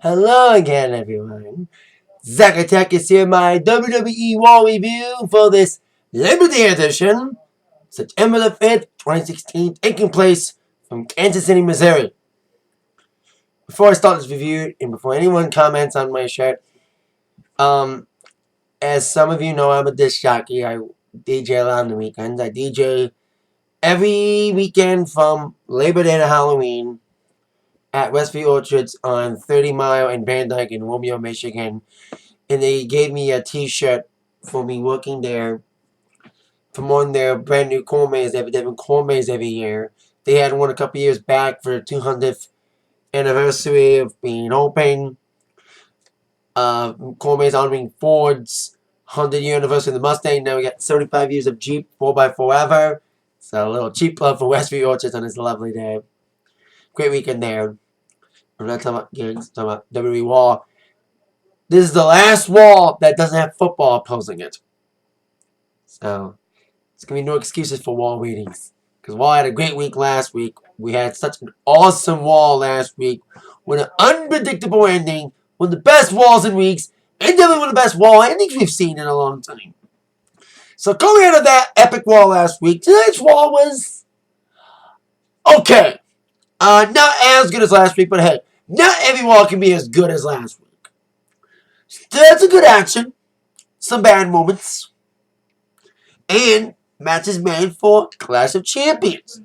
Hello again, everyone. Zack Attack is here, my WWE Raw review for this Labor Day edition, September the 5th, 2016, taking place from Kansas City, Missouri. Before I start this review, and before anyone comments on my shirt, as some of you know, I'm a disc jockey. I DJ a lot on the weekends. I DJ every weekend from Labor Day to Halloween at Westview Orchards on 30 Mile and Van Dyke in Romeo, Michigan. And they gave me a t-shirt for me working there, promoting their brand new corn maze. They have a different corn maze every year. They had one a couple years back for the 200th anniversary of being open. Corn maze honoring Ford's 100-year anniversary of the Mustang. Now we got 75 years of Jeep 4x4 ever. So a little cheap love for Westview Orchards on this lovely day. Great weekend there. I'm not talking about gigs, I'm talking about WWE Raw. This is the last wall that doesn't have football opposing it. So, it's going to be no excuses for wall readings. Because Wall had a great week last week. We had such an awesome wall last week with an unpredictable ending. One of the best walls in weeks. And definitely one of the best wall endings we've seen in a long time. So, coming out of that epic wall last week, tonight's wall was okay. Not as good as last week, but hey, not every wall can be as good as last week. That's a good action. Some bad moments. And matches made for Clash of Champions.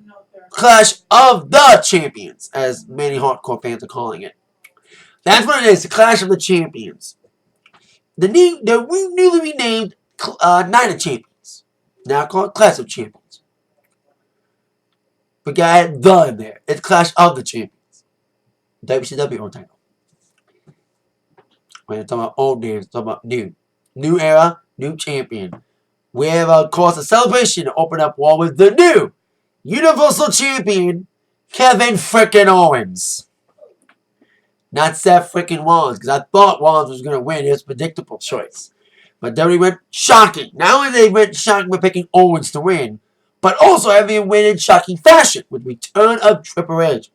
Clash of the Champions, as many hardcore fans are calling it. That's what it is, the Clash of the Champions. The newly renamed Night of Champions. Now called Clash of Champions. We got the in there. It's Clash of the Champions. WCW on title. We're talking about old names, talking about new. New era, new champion. We have, of course, a celebration to open up Wall with the new Universal Champion, Kevin frickin' Owens. Not Seth frickin' Rollins, because I thought Rollins was going to win. It was a predictable choice. But WWE went shocking. Not only they went shocking by picking Owens to win, but also having him win in shocking fashion with return of Triple H.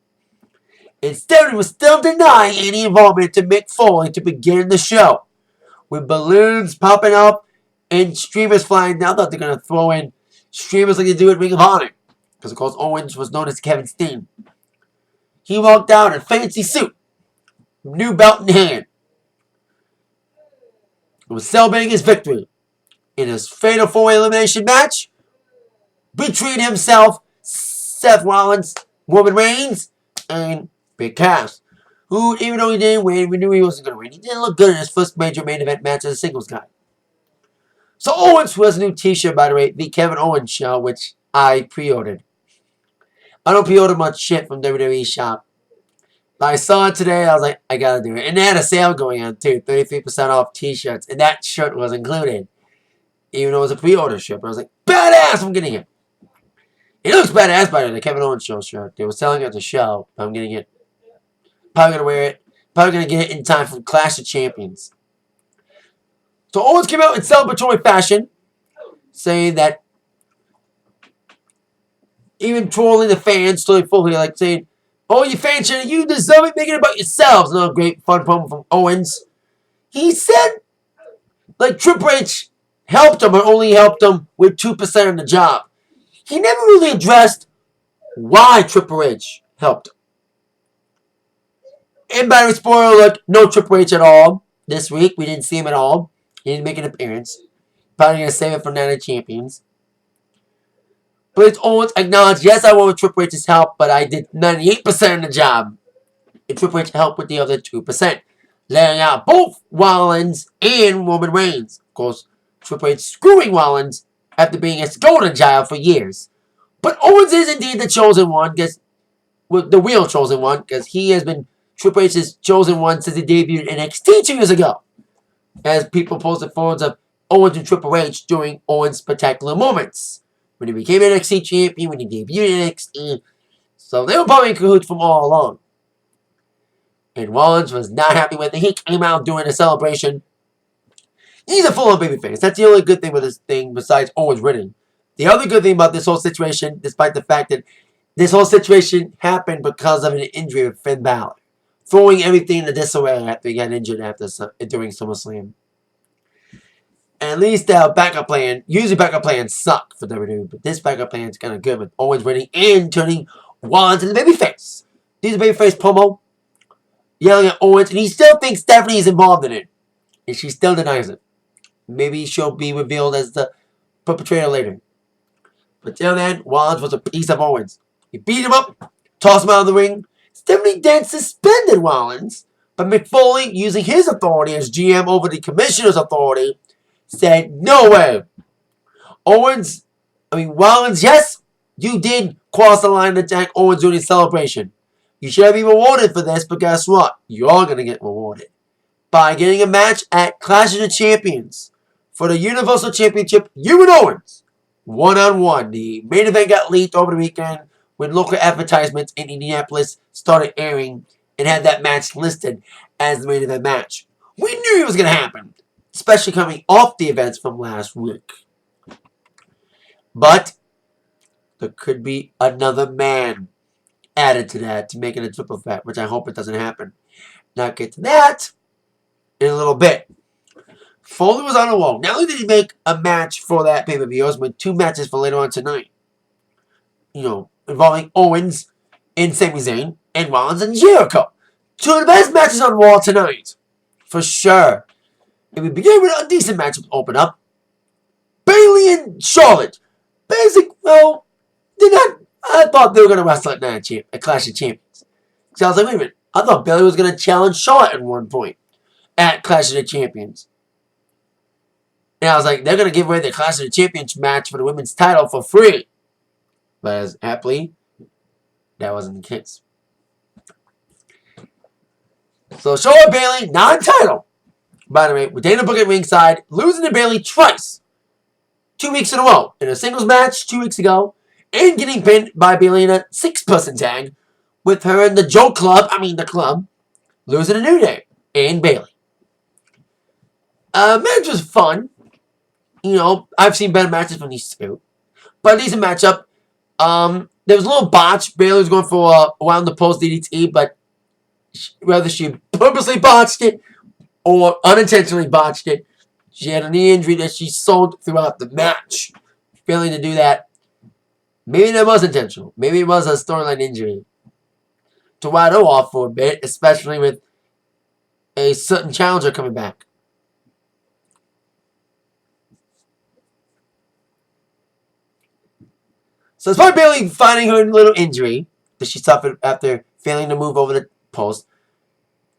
Instead, he was still denying any involvement to Mick Foley to begin the show. With balloons popping up and streamers flying down, I thought they're going to throw in streamers like they do at Ring of Honor. Because, of course, Owens was known as Kevin Steen. He walked out in a fancy suit, new belt in hand. He was celebrating his victory in his fatal four-way elimination match between himself, Seth Rollins, Roman Reigns, and Big Cass, who, even though he didn't win, we knew he wasn't going to win. He didn't look good in his first major main event match as a singles guy. So Owens has a new t-shirt, by the way, the Kevin Owens Show, which I pre-ordered. I don't pre-order much shit from WWE Shop. But I saw it today, I was like, I gotta do it. And they had a sale going on, too, 33% off t-shirts, and that shirt was included. Even though it was a pre-order shirt, but I was like, badass, I'm getting it. It looks badass, by the way, the Kevin Owens Show shirt. They were selling it at the show, but I'm getting it. Probably going to wear it. Probably going to get it in time for Clash of Champions. So Owens came out in celebratory fashion, saying that, even trolling the fans, totally fully, like saying, oh, you fans, you deserve it, make it about yourselves. Another great fun promo from Owens. He said, like, Triple H helped him, but only helped him with 2% of the job. He never really addressed why Triple H helped him. And by the way, spoiler alert, no Triple H at all this week. We didn't see him at all. He didn't make an appearance. Probably going to save it for Night of Champions. But it's Owens acknowledged, yes, I went with Triple H's help, but I did 98% of the job. And Triple H helped with the other 2%. Laying out both Rollins and Roman Reigns. Of course, Triple H screwing Rollins after being a golden child for years. But Owens is indeed the chosen one, the real chosen one, because he has been Triple H's chosen one since he debuted in NXT 2 years ago. As people posted photos of Owens and Triple H during Owens' spectacular moments. When he became NXT champion, when he debuted in NXT. So they were probably in cahoots from all along. And Rollins was not happy with it. He came out during a celebration. He's a full-on babyface. That's the only good thing with this thing besides Owens winning. The other good thing about this whole situation, despite the fact that this whole situation happened because of an injury of Finn Balor. throwing everything in the disarray after he got injured during SummerSlam. At least our backup plan, usually backup plans suck for WWE, but this backup plan is kind of good with Owens winning and turning Rollins into the babyface. He's a babyface promo, yelling at Owens, and he still thinks Stephanie is involved in it, and she still denies it. Maybe she'll be revealed as the perpetrator later. But till then, Rollins was a piece of Owens. He beat him up, tossed him out of the ring. Stephanie then suspended Rollins, but Mick Foley, using his authority as GM over the commissioner's authority, said, no way. Rollins, yes, you did cross the line and attack Owens during his celebration. You should be rewarded for this, but guess what? You're going to get rewarded by getting a match at Clash of the Champions for the Universal Championship, you and Owens, one-on-one. The main event got leaked over the weekend when local advertisements in Indianapolis started airing and had that match listed as the main event match. We knew it was going to happen, especially coming off the events from last week. But there could be another man added to that to make it a triple threat, which I hope it doesn't happen. Now get to that in a little bit. Foley was on a roll. Not only did he make a match for that pay-per-view, he made 2 matches for later on tonight. Involving Owens and Sami Zayn and Rollins and Jericho. 2 of the best matches on Raw tonight. For sure. And we begin with a decent match to open up. Bayley and Charlotte. I thought they were going to wrestle at Clash of Champions. So I was like, wait a minute. I thought Bayley was going to challenge Charlotte at one point at Clash of the Champions. And I was like, they're going to give away the Clash of the Champions match for the women's title for free. But as happily, that wasn't the case. So Charlotte Bayley, non-title. By the way, with Dana Brooke at ringside, losing to Bayley twice. 2 weeks in a row. In a singles match 2 weeks ago. And getting pinned by Bayley in a 6-person tag. With her in the the club. Losing to New Day. And Bayley. Match was fun. I've seen better matches from these two. But a decent matchup. There was a little botch. Bayley was going for a around the post DDT, but whether she purposely botched it or unintentionally botched it, she had a knee injury that she sold throughout the match. Failing to do that. Maybe that was intentional. Maybe it was a storyline injury. To ride her off for a bit, especially with a certain challenger coming back. So despite Bayley finding her little injury that she suffered after failing to move over the post,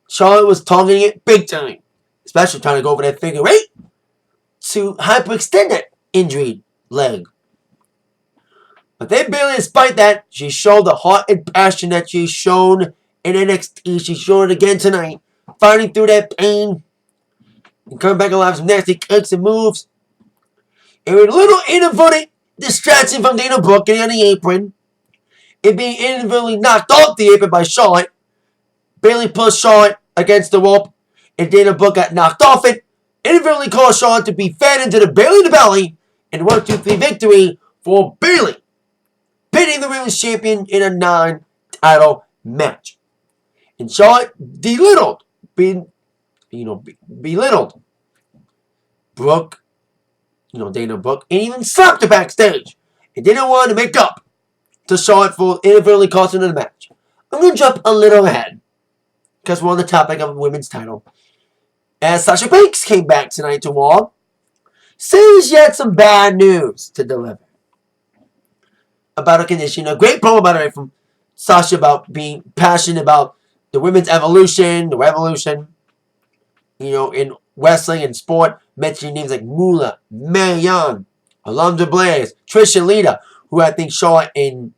Charlotte was targeting it big time. Especially trying to go over that figure 8 to hyperextend that injured leg. But then Bayley, despite that, she showed the heart and passion that she's shown in NXT. She showed it again tonight. Fighting through that pain. And coming back alive with some nasty kicks and moves. And with a little inadvertent distraction from Dana Brooke getting on the apron. And being inadvertently knocked off the apron by Charlotte. Bayley pushed Charlotte against the rope. And Dana Brooke got knocked off it. Inadvertently caused Charlotte to be fed into the Bayley in the belly. And 1, 2, 3 victory for Bayley. Pinning the women's champion in a non-title match. And Charlotte belittled Brooke, Dana Brooke, and even slapped her backstage. And didn't want to make up to Charlotte for inadvertently costing her the match. I'm going to jump a little ahead, because we're on the topic of women's title. As Sasha Banks came back tonight to Raw, says she had some bad news to deliver about her condition. A great promo, by the way, from Sasha about being passionate about the women's evolution, the revolution, in wrestling and sport, mentioning names like Moolah, Mae Young, Alundra Blaze, Trish and Lita, who I think Charlotte and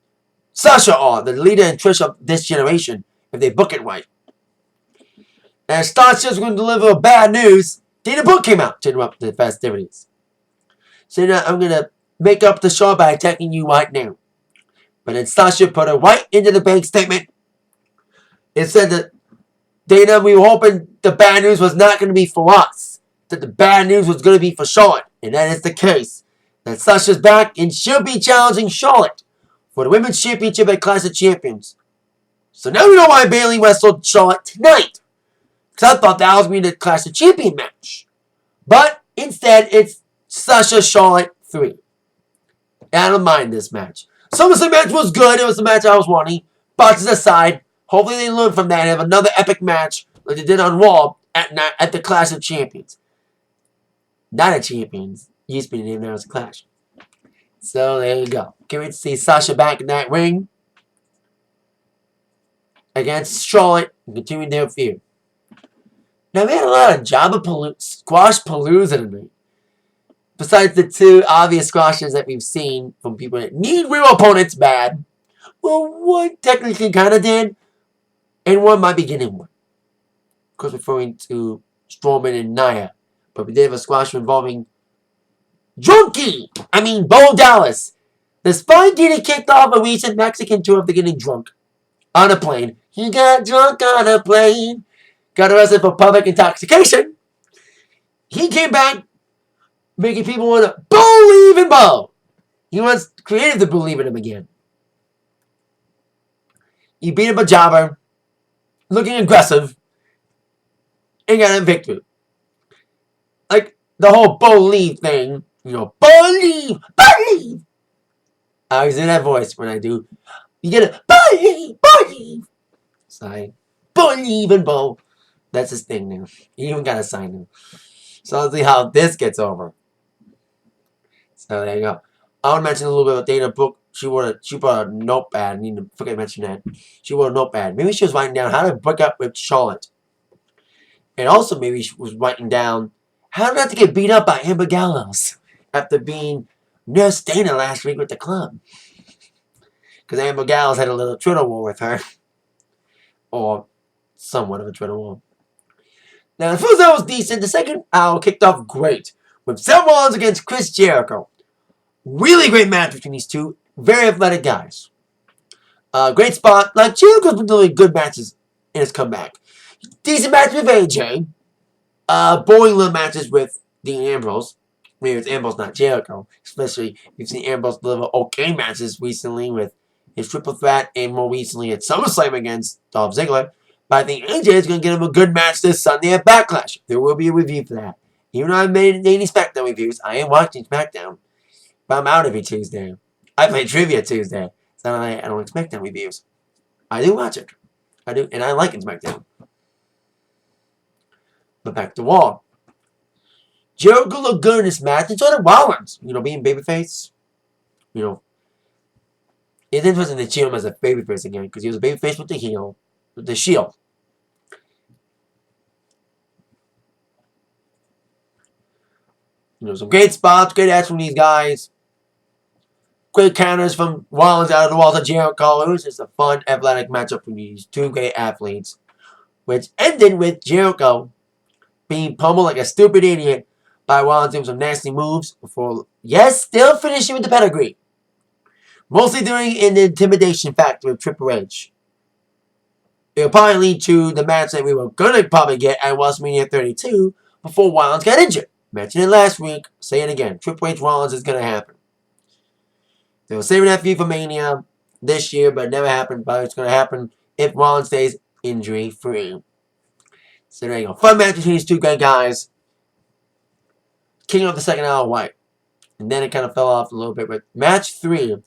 Sasha are the Lita and Trish of this generation, if they book it right. As Sasha's going to deliver bad news, Dana Brooke came out to interrupt the festivities. Saying that I'm going to make up the show by attacking you right now. But then Sasha put her right into the bank statement. It said that, Dana, we were hoping the bad news was not going to be for us. That the bad news was going to be for Charlotte. And that is the case. That Sasha's back and she'll be challenging Charlotte for the Women's Championship at Clash of Champions. So now we know why Bayley wrestled Charlotte tonight. Because I thought that was going to be the Clash of Champion match. But instead, it's Sasha Charlotte 3. And I don't mind this match. SummerSlam match was good. It was the match I was wanting. Botches aside, hopefully they learn from that and have another epic match like they did on Raw at the Clash of Champions. Not a Champions. Used to be named now as a Clash. So there you go. Can't wait to see Sasha back in that ring against Charlotte and continue their feud. Now we had a lot of squash palooza tonight. Besides the two obvious squashes that we've seen from people that need real opponents bad. Well, one technically kind of did, and one might be getting one. Of course, referring to Strowman and Nia. But we did have a squash involving Bo Dallas. Despite getting kicked off a recent Mexican tour after getting drunk on a plane. He got drunk on a plane. Got arrested for public intoxication. He came back making people want to believe in Bo. He wants creative to believe in him again. He beat up a jobber, looking aggressive, and got a victory. Like the whole believe thing, believe. I always do that voice when I do. You get a believe. So I believe in Bo. That's his thing now. You even gotta sign him. So let's see how this gets over. So there you go. I want to mention a little bit about Dana Brooke. She brought a notepad. I need to forget to mention that. She brought a notepad. Maybe she was writing down how to break up with Charlotte. And also maybe she was writing down how not to get beat up by Amber Gallows after being Nurse Dana last week with the club. Because Amber Gallows had a little Twitter war with her. Or somewhat of a Twitter war. Now, the first hour was decent. The second hour kicked off great. With Seth Rollins against Chris Jericho. Really great match between these two very athletic guys. Great spot. Like, Jericho's been doing good matches in his comeback. Decent match with AJ. Boring little matches with Dean Ambrose. Maybe it's Ambrose, not Jericho. Especially, we've seen Ambrose deliver okay matches recently with his triple threat and more recently at SummerSlam against Dolph Ziggler. But I think AJ is going to get him a good match this Sunday at Backlash. There will be a review for that. Even though I haven't made any SmackDown reviews, I am watching SmackDown. But I'm out every Tuesday. I play Trivia Tuesday. So I don't expect SmackDown reviews. I do watch it. I do. And I like it SmackDown. But back to Raw. Jericho looked good in this match. And so did Rollins. Being babyface. It's interesting to cheer him as a babyface again. Because he was a babyface with the heel. With the Shield. Some great spots. Great action from these guys. Great counters from Rollins out of the walls of Jericho. It was just a fun, athletic matchup for these two great athletes. Which ended with Jericho being pummeled like a stupid idiot by Rollins doing some nasty moves before, still finishing with the pedigree. Mostly doing an intimidation factor with Triple H. It'll probably lead to the match that we were going to probably get at WrestleMania 32 before Rollins got injured. Mentioned it last week. Say it again. Triple H Rollins is going to happen. They were saving that feud for Mania this year, but it never happened. But it's going to happen if Rollins stays injury-free. So there you go. Fun match between these two great guys. Kicking off the second hour white. And then it kind of fell off a little bit with match 3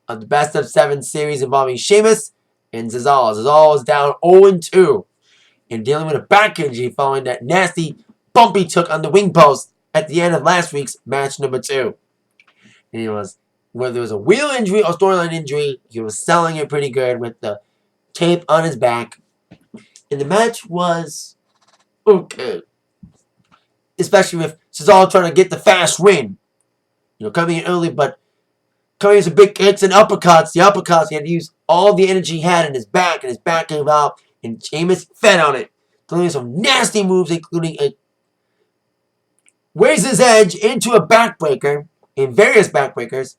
of the best of 7 series involving Sheamus and Cesaro. Cesaro is down 0-2 and dealing with a back injury following that nasty bump he took on the wing post at the end of last week's match number 2. And it was, whether it was a wheel injury or storyline injury, he was selling it pretty good with the tape on his back. And the match was okay. Especially with Cesaro trying to get the fast win. Coming in early, but coming in some big kicks and uppercuts. The uppercuts, he had to use all the energy he had in his back, and his back came out, and Sheamus fed on it. Doing some nasty moves, including a Razor's Edge into a backbreaker, in various backbreakers,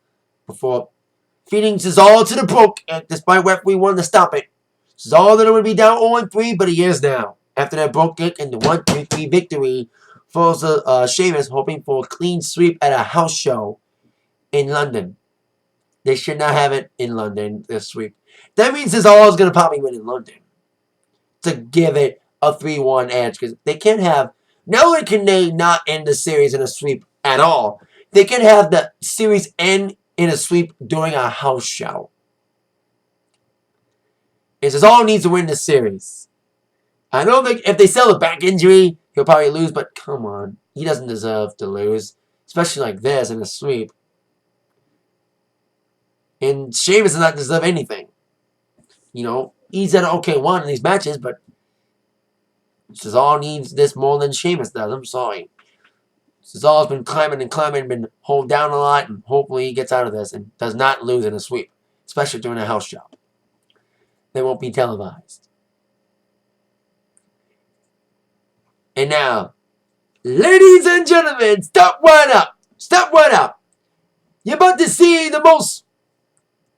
before feeding Cesaro to the brook, despite referee wanting to stop it. Cesaro didn't want to be down 0-3, but he is now. After that broke kick and the 1-3 victory, falls Sheamus hoping for a clean sweep at a house show in London. They should not have it in London, this sweep. That means this all is going to probably win in London to give it a 3-1 edge, because they can't have. Not only can they not end the series in a sweep at all, they can have the series end in a sweep during a house show. It's just all needs to win the series. I know that if they sell the back injury, he'll probably lose, but come on. He doesn't deserve to lose, especially like this in a sweep. And Sheamus does not deserve anything. You know, he's at an okay one in these matches, but Cesaro needs this more than Sheamus does. I'm sorry. Cesaro's been climbing and climbing, been hold down a lot, and hopefully he gets out of this and does not lose in a sweep, especially during a house show. They won't be televised. And now, ladies and gentlemen, step one up. Step one up. You're about to see the most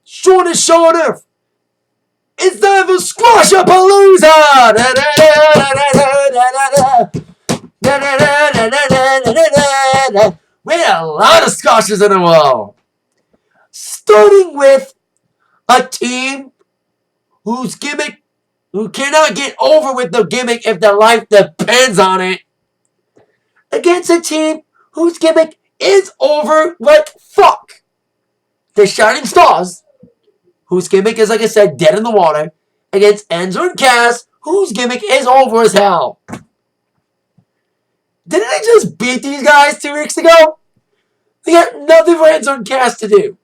shortest show on earth. It's time for Squash-A-Palooza! With a lot of squashes in a row. Starting with a team whose gimmick, who cannot get over with the gimmick if their life depends on it, against a team whose gimmick is over like fuck. The Shining Stars, whose gimmick is, like I said, dead in the water, against Enzo and Cass, whose gimmick is over as hell. Didn't they just beat these guys 2 weeks ago? They got nothing for Enzo and Cass to do,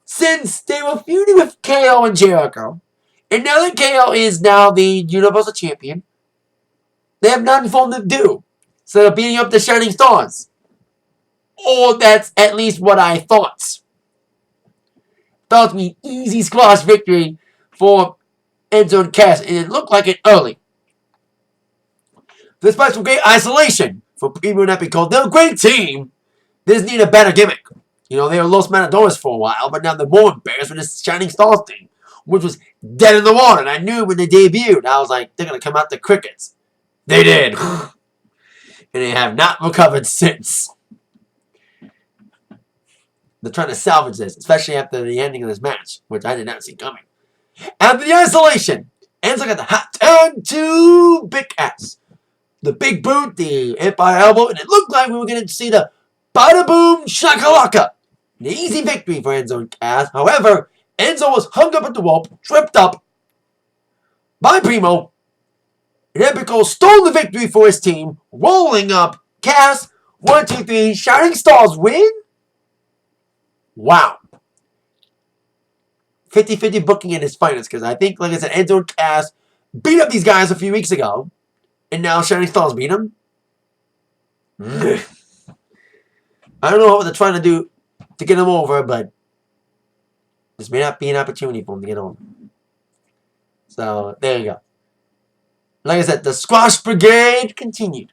since they were feuding with KO and Jericho. And now that KO is now the Universal Champion, they have nothing for them to do. So they're beating up the Shining Stars. Or that's at least what I thought. Thought to be an easy squash victory for Enzo and Cass, and it looked like it early. Despite some great isolation for people that be called, they're a great team. They just need a better gimmick. You know, they were Los Matadores for a while, but now they're more embarrassed with this Shining Stars thing, which was dead in the water. And I knew when they debuted, I was like, they're going to come out the crickets. They did. And they have not recovered since. They're trying to salvage this, especially after the ending of this match, which I did not see coming. After the isolation, Enzo got the hot tag to Big Cass. The big boot, the Empire elbow, and it looked like we were going to see the bada boom shakalaka. An easy victory for Enzo and Cass. However, Enzo was hung up at the rope, tripped up by Primo, and Epico stole the victory for his team, rolling up Cass. 1, 2, 3, Shining Stars win. Wow. 50-50 booking in his finest, because I think, like I said, Enzo and Cass beat up these guys a few weeks ago, and now Shining Stars beat them. I don't know what they're trying to do to get them over, but this may not be an opportunity for them to get over. So, there you go. Like I said, the Squash Brigade continued,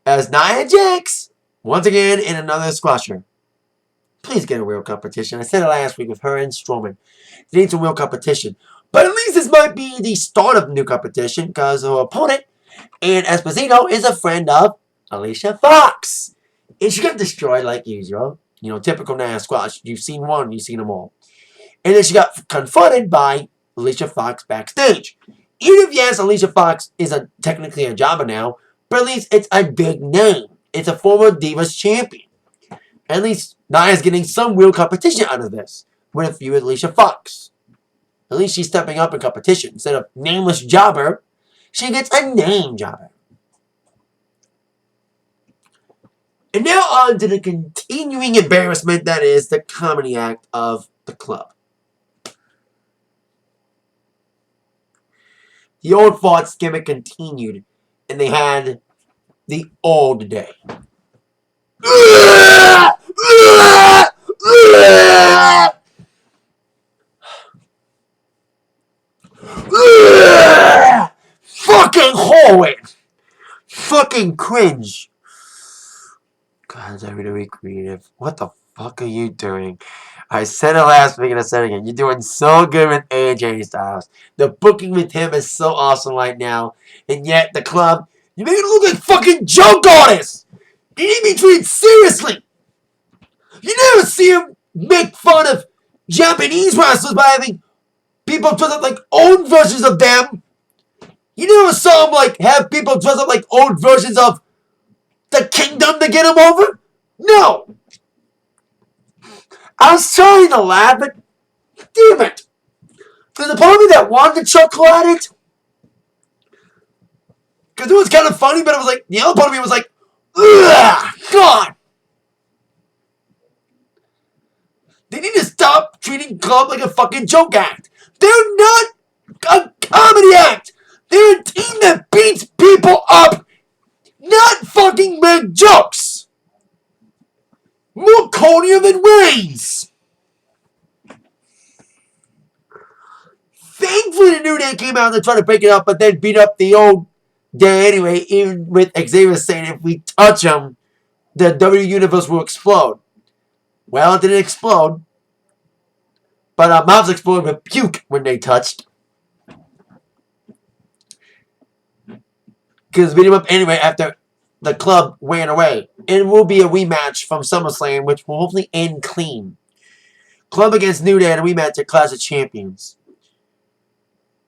as Nia Jax, once again, in another squasher. Please get a real competition. I said it last week with her and Strowman. They need some real competition. But at least this might be the start of new competition, because her opponent, and Esposito, is a friend of Alicia Fox. And she got destroyed like usual. You know, typical Nia Squash. You've seen one, you've seen them all. And then she got confronted by Alicia Fox backstage. Even if, yes, Alicia Fox is technically a jobber now, but at least it's a big name. It's a former Divas champion. At least Nia's getting some real competition out of this with a feud with Alicia Fox. At least she's stepping up in competition. Instead of nameless jobber, she gets a name jobber. And now on to the continuing embarrassment that is the comedy act of the club. The old farts gimmick continued, and they had the old day. Fucking hallway. Fucking cringe. God, WWE Creative. What the fuck are you doing? I said it last week and I said it again. You're doing so good with AJ Styles. The booking with him is so awesome right now. And yet, the club, you make it look like fucking joke artists. You need to be treated seriously. You never see him make fun of Japanese wrestlers by having people dress up like old versions of them. You never saw them like have people dress up like old versions of the Kingdom to get him over? No. I was trying to laugh, but damn it. There's a part of me that wanted to chuckle at it. Because it was kind of funny, but it was like, the other part of me was like, ugh, God. They need to stop treating Club like a fucking joke act. They're not a comedy act. They're a team that beats people up, not fucking make jokes. More cornier than Reigns. Thankfully, the New Day came out and tried to break it up, but then beat up the old Day anyway, even with Xavier saying if we touch him, the WWE Universe will explode. Well, it didn't explode. But our mouths exploded with puke when they touched. Because beat him up anyway after the Club ran away. It will be a rematch from SummerSlam, which will hopefully end clean. Club against New Day and a rematch at Clash of Champions.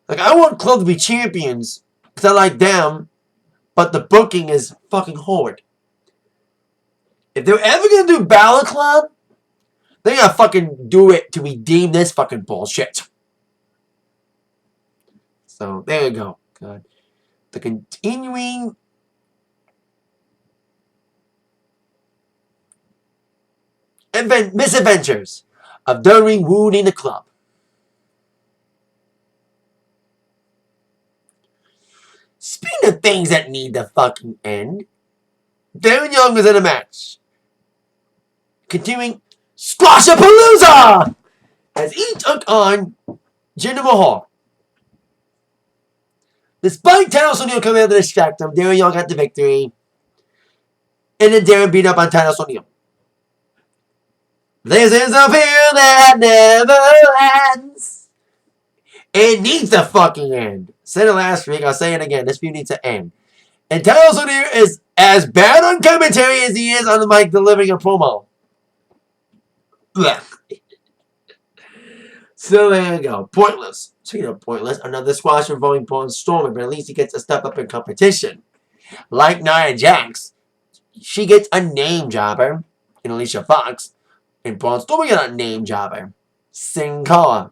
Like, I want Club to be champions because I like them, but the booking is fucking horrid. If they're ever going to do Balor Club, they gotta fucking do it to redeem this fucking bullshit. So, there you go. God. The continuing misadventures of Dirty Wood in the Club. Speaking of things that need to fucking end, Darren Young was in a match. Continuing Squashapalooza! As he took on Jinder Mahal. Despite Titus O'Neil coming out to distract him, Darren Young got the victory. And then Darren beat up on Titus O'Neil. This is a fear that never ends. It needs to fucking end. Said it last week, I'll say it again. This feud needs to end. And Titus O'Neil is as bad on commentary as he is on the mic delivering a promo. So there you go. Pointless. Speaking of pointless, another squash involving Braun Strowman, but at least he gets a step up in competition. Like Nia Jax, she gets a name jobber in Alicia Fox, and Braun Strowman got a name jobber, Sin Cara.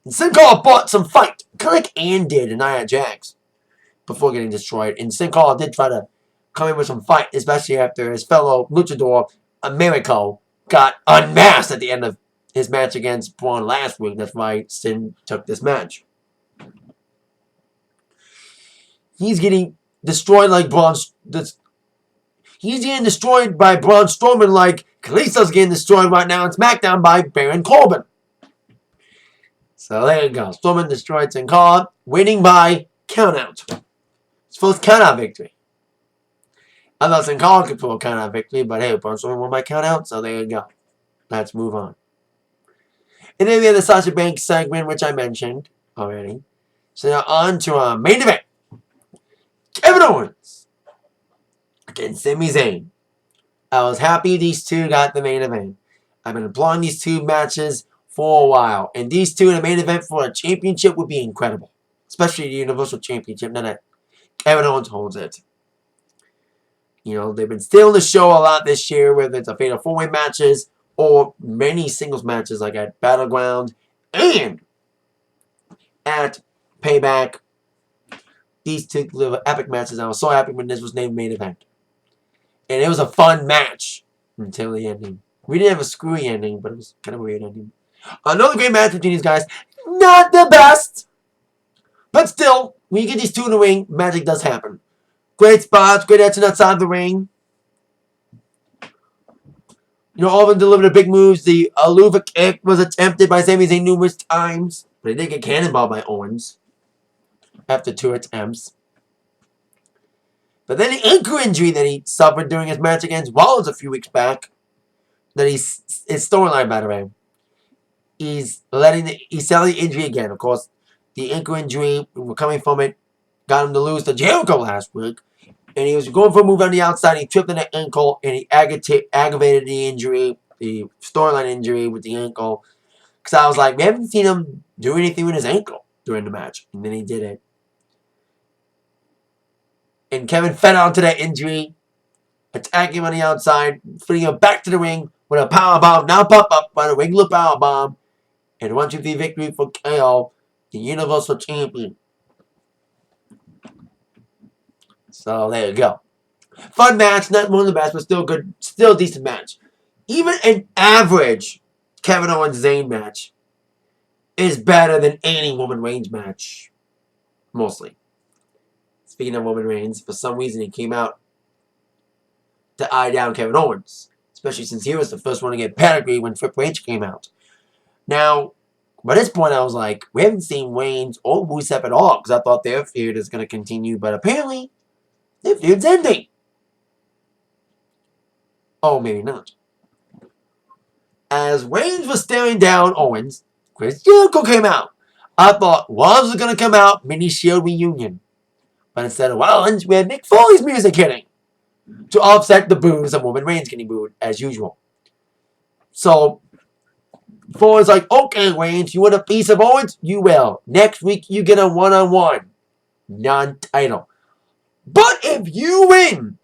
And Sin Cara bought some fight, kind of like Ann did in Nia Jax, before getting destroyed. And Sin Cara did try to come in with some fight, especially after his fellow luchador, Americo, got unmasked at the end of his match against Braun last week. That's why Sin took this match. He's getting destroyed like Braun. He's getting destroyed by Braun Strowman like Kalisto's getting destroyed right now on SmackDown by Baron Corbin. So there you go. Strowman destroyed Sin Cara, winning by countout. His first countout victory. I thought Sin Cara could pull a countout victory, but hey, Braun Strowman won by countout, so there you go. Let's move on. And then we have the Sasha Banks segment, which I mentioned already. So now on to our main event. Kevin Owens against Sami Zayn. I was happy these two got the main event. I've been applauding these two matches for a while. And these two in the main event for a championship would be incredible. Especially the Universal Championship, now that Kevin Owens holds it. You know, they've been stealing the show a lot this year, whether it's a Fatal 4-Way matches or many singles matches like at Battleground and at Payback. These two deliver epic matches. I was so happy when this was named main event. And it was a fun match until the ending. We didn't have a screwy ending, but it was kind of a weird ending. Another great match between these guys. Not the best. But still, when you get these two in the ring, magic does happen. Great spots, great action outside the ring. You know, all of them delivered the big moves. The Aluva kick was attempted by Sami Zayn numerous times, but he did get cannonballed by Owens after 2 attempts. But then the ankle injury that he suffered during his match against Rollins a few weeks back, that his storyline, by the way, he's selling the injury again. Of course, the ankle injury, we're coming from it, got him to lose to Jericho last week. And he was going for a move on the outside. He tripped on the ankle, and he aggravated the injury, the storyline injury with the ankle. Because I was like, we haven't seen him do anything with his ankle during the match. And then he did it. And Kevin fed onto that injury, attacking him on the outside, putting him back to the ring with a powerbomb. Now pop up by the Wingler powerbomb. And 1-2-3 victory for KO, the Universal Champion. So there you go. Fun match, not one of the best, but still good, still a decent match. Even an average Kevin Owens Zayn match is better than any Roman Reigns match. Mostly. Speaking of Roman Reigns, for some reason he came out to eye down Kevin Owens. Especially since he was the first one to get pedigree when Triple H came out. Now, by this point I was like, we haven't seen Reigns or Rusev at all. Because I thought their feud is going to continue. But apparently, their feud's ending. Oh, maybe not. As Reigns was staring down Owens, Chris Jericho came out. I thought Rollins was going to come out, mini Shield reunion. But instead of Rollins, we had Mick Foley's music hitting. To offset the boos of Roman Reigns getting booed, as usual. So, Foley's like, okay, Reigns, you want a piece of Owens? You will. Next week, you get a one-on-one. Non-title. But if you win,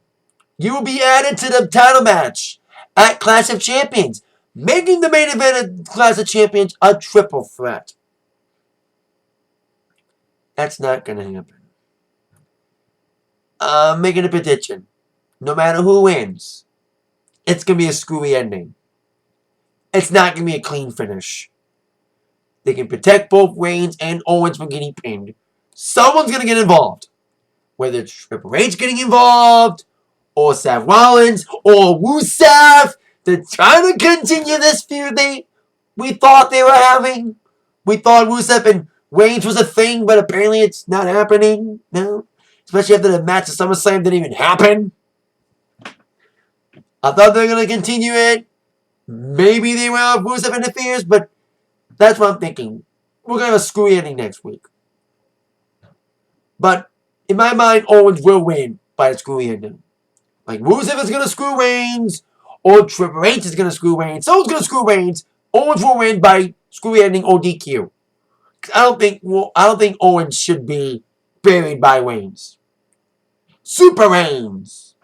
you will be added to the title match at Clash of Champions, making the main event of Clash of Champions a triple threat. That's not going to happen. I'm making a prediction. No matter who wins, it's going to be a screwy ending. It's not going to be a clean finish. They can protect both Reigns and Owens from getting pinned. Someone's going to get involved. Whether it's Triple H getting involved, or Seth Rollins, or Rusev. They're trying to continue this feud we thought they were having. We thought Rusev and Reigns was a thing, but apparently it's not happening now. Especially after the match at SummerSlam didn't even happen. I thought they were going to continue it. Maybe they will if Rusev interferes, but that's what I'm thinking. We're going to have a screwy ending next week. But in my mind, Owens will win by a screwy ending. Like Rusev is going to screw Reigns, or Triple H is going to screw Reigns. Someone's going to screw Reigns. Owens will win by screwy ending or DQ. I don't think Owens should be buried by Reigns. Super Reigns.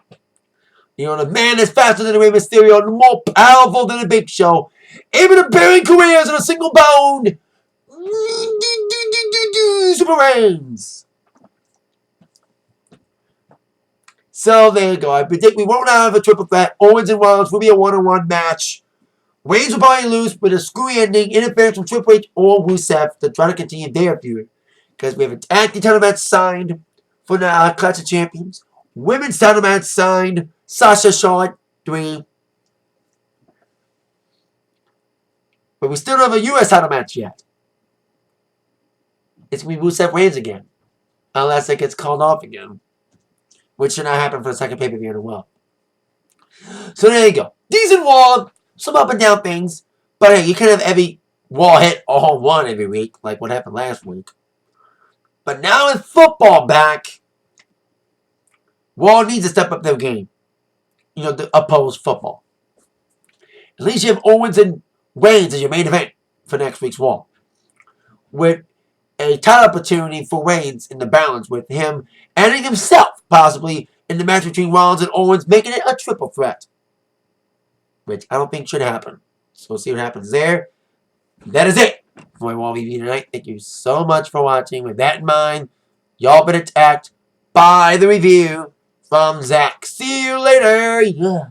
You know, the man is faster than the Rey Mysterio, more powerful than a Big Show, able to bury careers in a single bound. Super Reigns. So there you go. I predict we won't have a triple threat. Owens and Rollins will be a one-on-one match. Reigns will probably lose with a screwy ending, interference from Triple H or Rusev to try to continue their feud. Because we have a tag team title match signed for the Clash of Champions. Women's title match signed. Sasha, Charlotte, 3. But we still don't have a U.S. title match yet. It's going to be Rusev Reigns again. Unless it gets called off again. Which should not happen for the second pay-per-view in a while. So there you go. Decent Raw. Some up and down things. But hey, you can't have every Raw hit a home run every week. Like what happened last week. But now with football back, Raw needs to step up their game. You know, to oppose football. At least you have Owens and Reigns as your main event for next week's Raw. With a title opportunity for Reigns in the balance with him ending himself, possibly, in the match between Rollins and Owens, making it a triple threat. Which I don't think should happen. So we'll see what happens there. That is it for my Raw review tonight. Thank you so much for watching. With that in mind, y'all been attacked by the review from Zach. See you later. Yeah.